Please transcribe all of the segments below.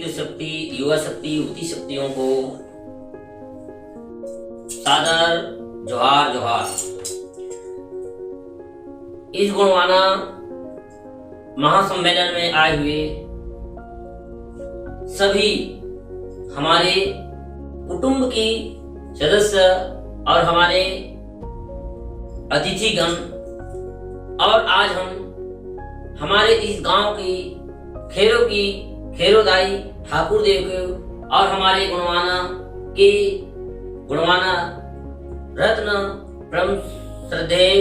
पितृशक्ति, युवा शक्ति, युवती शक्तियों को सादर जोहार जोहार। इस गुणवाना महासम्मेलन में आए हुए सभी हमारे कुटुंब की सदस्य और हमारे अतिथिगण, और आज हम हमारे इस गांव की खेरोदाई ठाकुर देव के और हमारे गुणवाना रत्न परम श्रद्धेय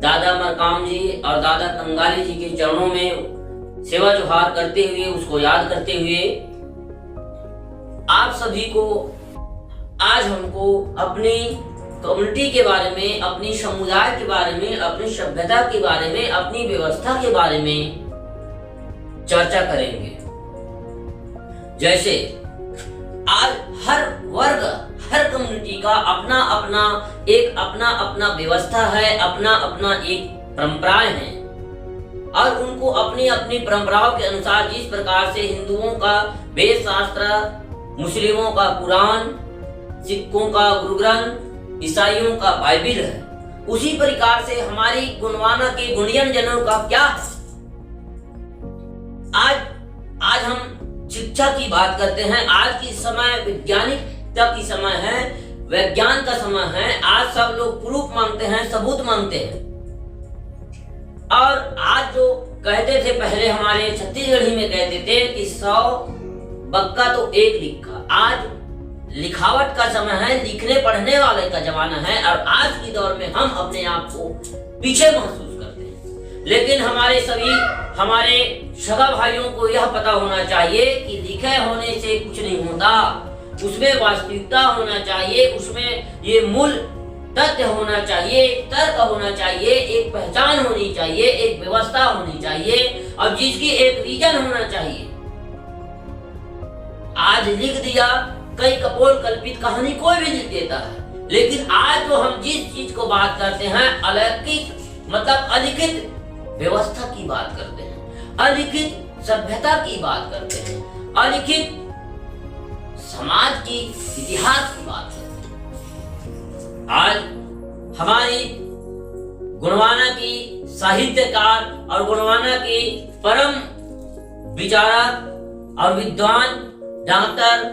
दादा मरकाम जी और दादा कंगाली जी के चरणों में सेवा जोहार करते हुए, उसको याद करते हुए आप सभी को आज हमको अपनी कम्युनिटी के बारे में, अपनी समुदाय के बारे में, अपनी सभ्यता के बारे में, अपनी व्यवस्था के बारे में चर्चा करेंगे। जैसे आज हर वर्ग, हर कम्युनिटी का अपना अपना व्यवस्था है, अपना अपना एक परंपराएं हैं, और उनको अपनी अपनी परंपराओं के अनुसार जिस प्रकार से हिंदुओं का वेद शास्त्र, मुस्लिमों का कुरान, सिखों का गुरु ग्रंथ, ईसाइयों का बाइबिल है, उसी प्रकार से हमारी गुणवाना के गुणियन जनों का क्या है। आज हम शिक्षा की बात करते हैं। आज की समय वैज्ञानिकता की समय है, विज्ञान का समय है। आज सब लोग प्रूफ मांगते हैं, सबूत मांगते हैं। और आज जो कहते थे पहले हमारे छत्तीसगढ़ी में कहते थे कि 100 बक्का तो एक लिखा। आज लिखावट का समय है, लिखने पढ़ने वाले का जमाना है, और आज की दौर में हम अपने आप को पीछे महसूस करते हैं। लेकिन हमारे सगा भाइयों को यह पता होना चाहिए कि लिखे होने से कुछ नहीं होता, उसमें वास्तविकता होना चाहिए, उसमें ये मूल तथ्य होना चाहिए, एक तर्क होना चाहिए, एक पहचान होनी चाहिए, एक व्यवस्था होनी चाहिए, और जिसकी एक रीजन होना चाहिए। आज लिख दिया, कई कपोल कल्पित कहानी कोई भी लिख देता है, लेकिन आज जो हम जिस चीज को बात करते हैं, अलौकिक मतलब अलिखित व्यवस्था की बात करते हैं, अलिखित सभ्यता की बात करते हैं, अलिखित समाज की इतिहास की बात करते हैं। आज हमारी गुणवाना की साहित्यकार और गुणवाना की परम विचारक और विद्वान डॉक्टर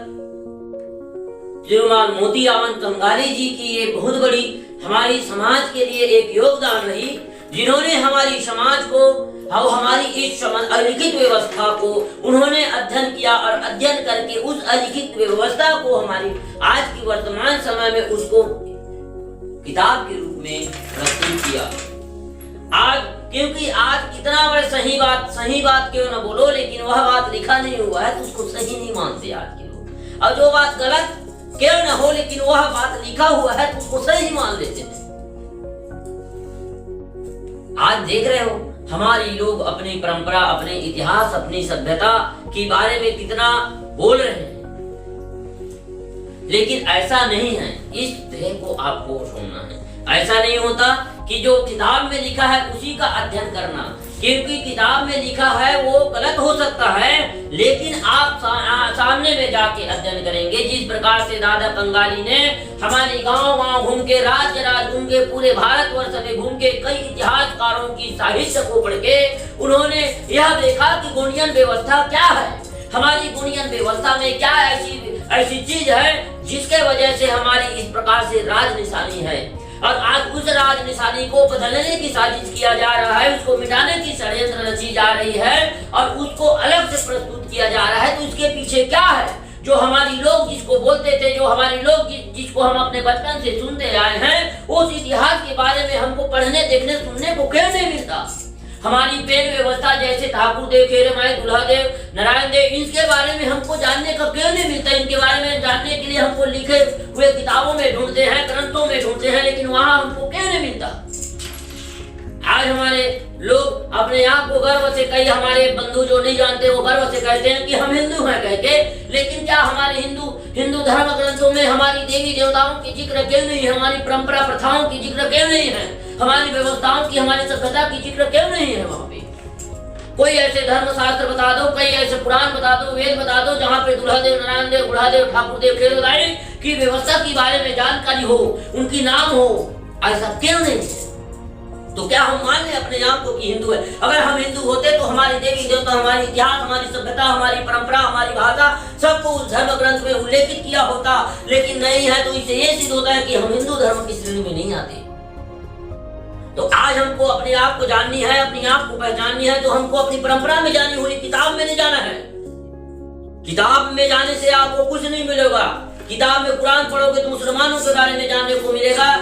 तिरुमाल मोतीरामन कंगाली जी की ये बहुत बड़ी हमारी समाज के लिए एक योगदान रही, जिन्होंने हमारी समाज को और हमारी इस अलिखित व्यवस्था को उन्होंने अध्ययन किया, और अध्ययन करके उस अलिखित व्यवस्था को हमारी आज की वर्तमान समय में उसको किताब के रूप में प्रस्तुत किया। आज क्योंकि आज इतना बड़ा सही बात क्यों न बोलो, लेकिन वह बात लिखा नहीं हुआ है तो उसको सही नहीं मानते आज के लोग। और जो बात गलत क्यों न हो, लेकिन वह बात लिखा हुआ है तो उसको सही मान लेते हैं। आज देख रहे हो हमारी लोग अपनी परंपरा, अपने इतिहास, अपनी सभ्यता के बारे में कितना बोल रहे हैं, लेकिन ऐसा नहीं है। इस तरह को आपको सुनना है। ऐसा नहीं होता कि जो किताब में लिखा है उसी का अध्ययन करना, क्योंकि किताब में लिखा है वो गलत हो सकता है, लेकिन आप सामने में जाके अध्ययन करेंगे। जिस प्रकार से दादा कंगाली ने हमारे गांव घूम के, राज्य घूम के, पूरे भारतवर्ष में घूम के कई इतिहासकारों की साहित्य को पढ़ के उन्होंने यह देखा कि गुणियन व्यवस्था क्या है, हमारी गुणियन व्यवस्था में क्या ऐसी चीज है जिसके वजह से हमारी इस प्रकार से राज निशानी है। और आज उस राज निशानी को बदलने की साजिश किया जा रहा है, उसको मिटाने की षड्यंत्र रची जा रही है, और उसको अलग से प्रस्तुत किया जा रहा है। तो इसके पीछे क्या है? जो हमारी लोग जिसको बोलते थे, जो हमारी लोग जिसको हम अपने बचपन से सुनते आए हैं, उस इतिहास के बारे में हमको पढ़ने, देखने, सुनने को क्यों नहीं मिलता? हमारी पेन व्यवस्था जैसे ठाकुर देव, खेरेमाई, दुल्हा देव, नारायण देव, इनके बारे में हमको जानने का क्यों नहीं मिलता? इनके बारे में जानने के लिए हमको लिखे हुए किताबों में ढूंढते हैं, ग्रंथों में ढूंढते हैं, लेकिन वहां हमको क्यों नहीं मिलता? आज हमारे लोग अपने आप को गर्व से, कई हमारे बंधु जो नहीं जानते वो गर्व से कहते हैं कि हम हिंदू हैं कह के, लेकिन क्या हमारे हिंदू धर्म ग्रंथों में हमारी देवी देवताओं की जिक्र क्यों नहीं है? हमारी परंपरा प्रथाओं की जिक्र क्यों नहीं है? हमारी व्यवस्थाओं की, हमारी सभ्यता की जिक्र क्यों नहीं है वहां पे? कोई ऐसे धर्म शास्त्र बता दो, कई ऐसे पुराण बता दो, वेद बता दो, जहाँ पे दुल्हादेव, नारायण देव, बुढ़ादेव, ठाकुर देव, खेरोदाई की व्यवस्था के बारे में जानकारी हो, उनकी नाम हो। ऐसा क्यों नहीं है? तो क्या हम मान लें अपने आप को कि हिंदू है? अगर हम हिंदू होते तो हमारी देवी देवता, हमारी इतिहास, हमारी सभ्यता, हमारी परंपरा, हमारी भाषा सबको उस धर्म ग्रंथ में उल्लेखित किया होता, लेकिन नहीं है। तो इससे ये सिद्ध होता है कि हम हिंदू धर्म की श्रेणी में नहीं आते। तो आज हमको अपने आप को जाननी है, अपने आप को पहचाननी है, तो हमको अपनी परंपरा में जानी होगी, किताब में नहीं जाना है। किताब में जाने से आपको कुछ नहीं मिलेगा। किताब में कुरान पढ़ोगे तो मुसलमानों के बारे में जानने को मिलेगा,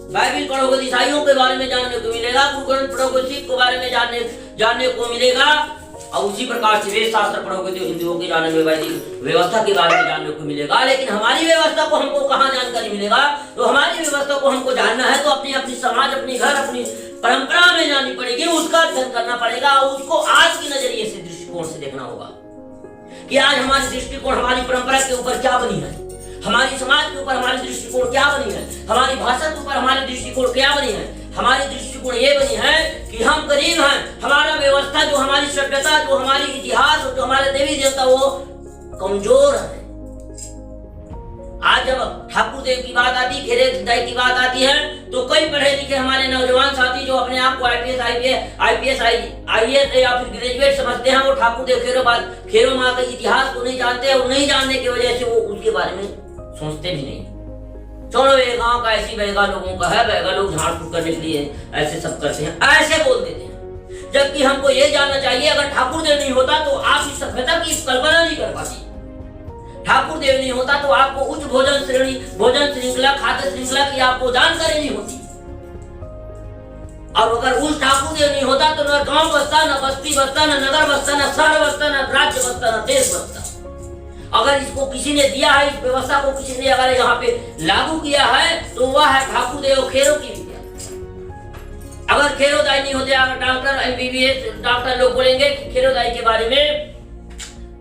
बाइबिल पढ़ोगे ईसाइयों के बारे में जानने को मिलेगा, गुरु ग्रंथ पढ़ोगे सिख के बारे में जानने को मिलेगा, और उसी प्रकार से वेद शास्त्र पढ़ोगे तो हिंदुओं के जाने में, वैदिक व्यवस्था के बारे में जानने को मिलेगा। लेकिन हमारी व्यवस्था को हमको कहाँ जानकारी मिलेगा? तो हमारी व्यवस्था को हमको जानना है तो अपनी समाज, अपनी घर, अपनी परंपरा में जानी पड़ेगी, उसका अध्ययन करना पड़ेगा, और उसको आज की नजरिए से, दृष्टिकोण से देखना होगा कि आज हमारी दृष्टिकोण हमारी परंपरा के ऊपर क्या बनी है, हमारी समाज के ऊपर हमारी दृष्टिकोण क्या बनी है, हमारी भाषा के ऊपर हमारी दृष्टिकोण क्या बनी है। हमारी दृष्टिकोण ये बनी है कि हम गरीब हैं, हमारा व्यवस्था, जो हमारी सभ्यता, जो हमारी इतिहास, जो हमारे देवी देवता, वो कमजोर है। आज जब ठाकुर देव की बात आती, खेरोदाई की बात आती है, तो कई पढ़े लिखे हमारे नौजवान साथी जो अपने आप को आईपीएस, आईएएस या फिर ग्रेजुएट समझते हैं, वो ठाकुर देव खेरो माँ के इतिहास को नहीं जानते, और नहीं जानने की वजह से वो उसके बारे में सोचते भी नहीं। चलो ये गांव का ऐसी बहगा लोगों का है, बहगा लोग झाड़ फूक करने के लिए ऐसे सब करते हैं, ऐसे बोल देते हैं। जबकि हमको ये जानना चाहिए, अगर ठाकुर देव नहीं होता तो आप इस सभ्यता की कल्पना नहीं कर पाती। ठाकुर देव नहीं होता तो आपको उच्च भोजन श्रृंखला, खाद्य श्रृंखला की आपको जानकारी नहीं होती। और अगर उस ठाकुर देव नहीं होता तो न गांव बसता, न बस्ती बसता, न नगर बसता, न शहर बसता, न राज्य बसता, न देश बसता। अगर इसको किसी ने दिया है, इस व्यवस्था को किसी ने अगर यहाँ पे लागू किया है, तो वह है ठाकुर देव खेरो की विद्या। अगर खेरोदाई नहीं होते, अगर डॉक्टर, एमबीबीएस डॉक्टर लोग बोलेंगे कि खेरोदाई के बारे में,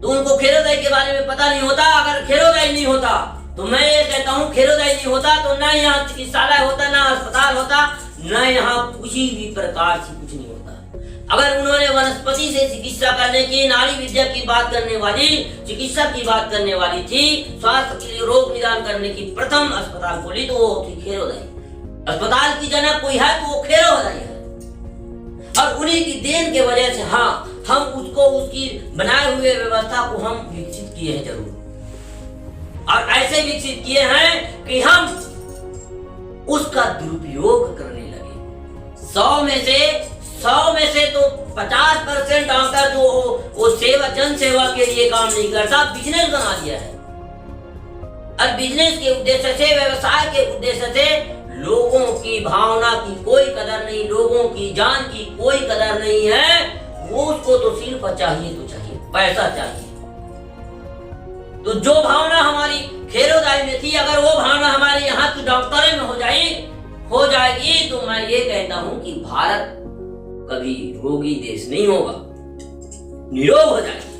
तो उनको खेरोदाई के बारे में पता नहीं होता। अगर खेरोदाई नहीं होता तो मैं ये कहता हूँ, खेरोदाई नहीं होता तो ना यहाँ चिकित्सालय होता, ना अस्पताल होता, ना यहाँ किसी भी प्रकार से कुछ नहीं होता। अगर उन्होंने वनस्पति से चिकित्सा करने की, नाड़ी विद्या की बात करने वाली, चिकित्सा की बात करने वाली थी, स्वास्थ्य के लिए रोग निदान करने की प्रथम अस्पताल खोली, तो वो थी खेरोदाई। अस्पताल की जनक कोई है तो वो खेरोदाई है। और उन्हीं की देन के वजह से हाँ, हम उसको, उसकी बनाए हुए व्यवस्था को हम विकसित किए हैं जरूर, और ऐसे विकसित किए हैं कि हम उसका दुरुपयोग करने लगे। 100 में से तो 50% डॉक्टर जो वो जन सेवा के लिए काम नहीं करता, बिजनेस बना दिया है। और बिजनेस के उद्देश्य से, व्यवसाय के उद्देश्य से लोगों की भावना की कोई कदर नहीं, लोगों की जान की कोई कदर नहीं है। वो उसको तो सिर्फ चाहिए तो चाहिए, पैसा चाहिए। तो जो भावना हमारी खेरोदाई में थी, अगर वो भावना हमारे यहाँ की डॉक्टरी में हो जाएगी, तो मैं ये कहता हूँ कि भारत कभी रोगी देश नहीं होगा, निरोग हो जाएगा।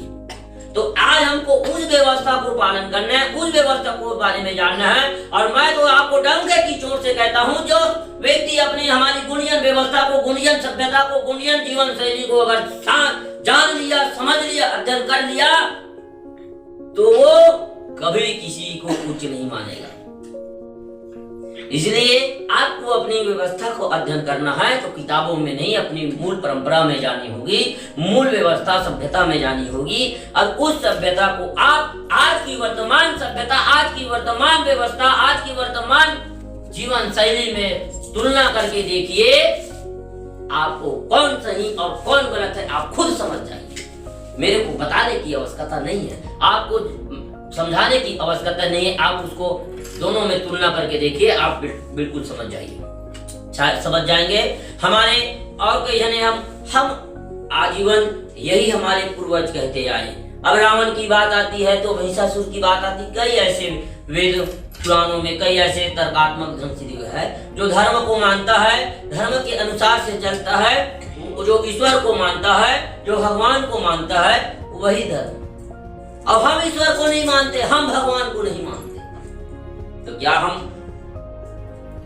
तो आज हमको उस व्यवस्था को पालन करना है, उस व्यवस्था को बारे में जानना है। और मैं तो आपको डंके की चोट से कहता हूं, जो व्यक्ति अपनी हमारी गुणियन व्यवस्था को, गुणियन सभ्यता को, गुणियन जीवन शैली को अगर जान लिया, समझ लिया, अध्ययन कर लिया, तो वो कभी किसी को उच्च नहीं मानेगा। इसलिए आपको अपनी व्यवस्था को अध्ययन करना है तो किताबों में नहीं, अपनी मूल परंपरा में जानी होगी, मूल व्यवस्था सभ्यता में जानी होगी। और उस सभ्यता को आप आज की वर्तमान सभ्यता, आज की वर्तमान व्यवस्था, आज की वर्तमान जीवन शैली में तुलना करके देखिए, आपको कौन सही और कौन गलत है आप खुद समझ जाइए। मेरे को बताने की आवश्यकता नहीं है, आपको समझाने की आवश्यकता नहीं है। आप उसको दोनों में तुलना करके देखिए, आप बिल्कुल समझ जाइए, समझ जाएंगे। हमारे और कई जने हम आजीवन यही हमारे पूर्वज कहते आए। अब रावण की बात आती है तो महिषासुर की बात आती, कई ऐसे वेद पुराणों में कई ऐसे तर्कात्मक ढंग से दिए है। जो धर्म को मानता है, धर्म के अनुसार से चलता है, जो ईश्वर को मानता है, जो भगवान को मानता है, वही धर्म। अब हम ईश्वर को नहीं मानते, हम भगवान को नहीं मानते, तो क्या हम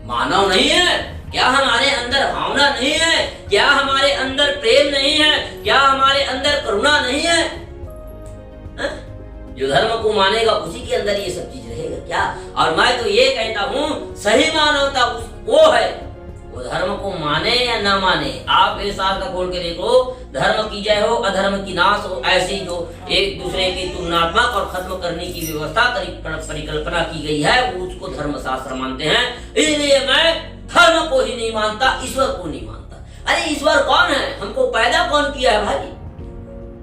मानव नहीं है? क्या हमारे अंदर भावना नहीं है? क्या हमारे अंदर प्रेम नहीं है? क्या हमारे अंदर करुणा नहीं है? जो धर्म को मानेगा उसी के अंदर ये सब चीज रहेगा क्या? और मैं तो ये कहता हूँ सही मानवता वो है, वो धर्म को माने या ना माने। आप ये शास्त्र खोल के देखो, धर्म की जय हो अधर्म की नाश हो, ऐसी जो एक दूसरे की तुलनात्मक और खत्म करने की व्यवस्था परिकल्पना की गई है उसको धर्म शास्त्र मानते हैं। इसलिए मैं धर्म को ही नहीं मानता, ईश्वर को नहीं मानता। अरे ईश्वर कौन है? हमको पैदा कौन किया है भाई?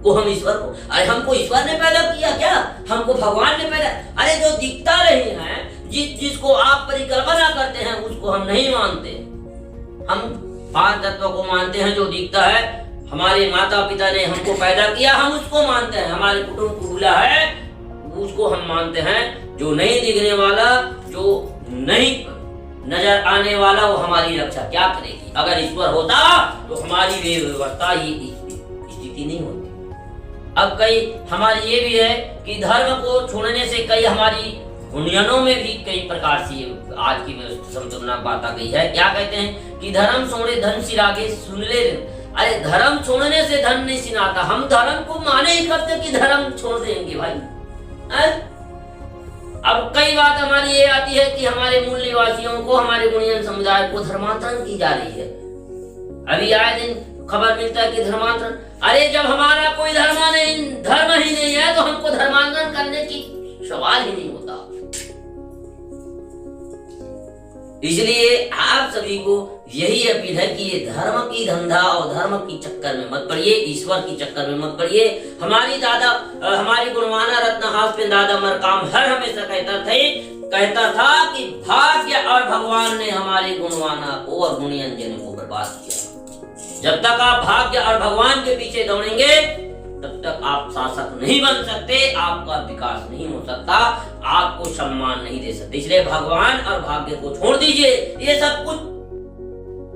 को हम ईश्वर को, अरे हमको ईश्वर ने पैदा किया क्या? हमको भगवान ने पैदा, अरे जो दिखता नहीं है, जिसको आप परिकल्पना करते हैं उसको हम नहीं मानते। हम 5 तत्व को मानते हैं। जो दिखता है, हमारे माता पिता ने हमको पैदा किया, हम उसको मानते हैं। हमारे कुटुंब कुटुला है उसको हम मानते हैं। जो नहीं दिखने वाला, जो नहीं नजर आने वाला, वो हमारी रक्षा क्या करेगी? अगर ईश्वर होता तो हमारी व्यवस्था ये स्थिति नहीं होती। अब कई हमारी ये भी है कि धर्म को छोड़ने से कई हमारी गुणियनों में भी कई प्रकार से आज की संतुलना बात आ गई है। क्या कहते हैं कि धर्म छोड़े धन सिरागे सुन ले। अरे धर्म छोड़ने से धन नहीं सिनाता। हम धर्म को माने ही करते कि धर्म छोड़ देंगे भाई। अब कई बात हमारी ये आती है कि हमारे मूल निवासियों को, हमारे गुणियन समुदाय को धर्मांतरण की जा रही है। अभी आए दिन खबर मिलता है कि धर्मांतरण। अरे जब हमारा कोई धर्म ही नहीं है तो हमको धर्मांतरण करने की सवाल ही नहीं होता। इसलिए आप सभी को यही अपील है कि ये धर्म की धंधा और धर्म की चक्कर में मत पड़िए, ईश्वर की चक्कर में मत पड़िए। हमारी गुणवाना रत्नहास पे दादा मरकाम हर हमेशा कहता था कि भाग्य और भगवान ने हमारे गुणवाना को और गुणियन जन को बर्बाद किया। जब तक आप भाग्य और भगवान के पीछे दौड़ेंगे तब तक आप शासक नहीं बन सकते, आपका विकास नहीं हो सकता, आपको सम्मान नहीं दे सकते। इसलिए भगवान और भाग्य को छोड़ दीजिए। ये सब कुछ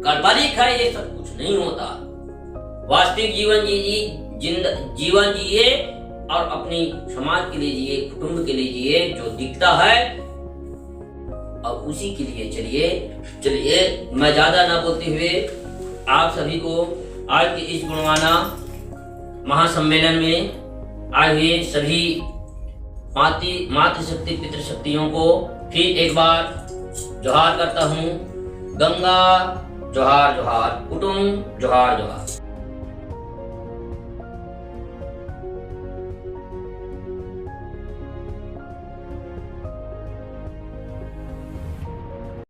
काल्पनिक है, ये सब कुछ नहीं होता। वास्तविक जीवन जिए और अपनी समाज के लिए जिए, कुटुंब के लिए जिए। जो दिखता है और उसी के लिए चलिए। मैं ज्यादा ना बोलते हुए आप सभी को आज के इस गुणवाना महासम्मेलन में आए हुए सभी मातृशक्ति पितृशक्तियों को फिर एक बार जोहार करता हूँ। गंगा जोहार जोहार, कुटुंब जोहार जोहार।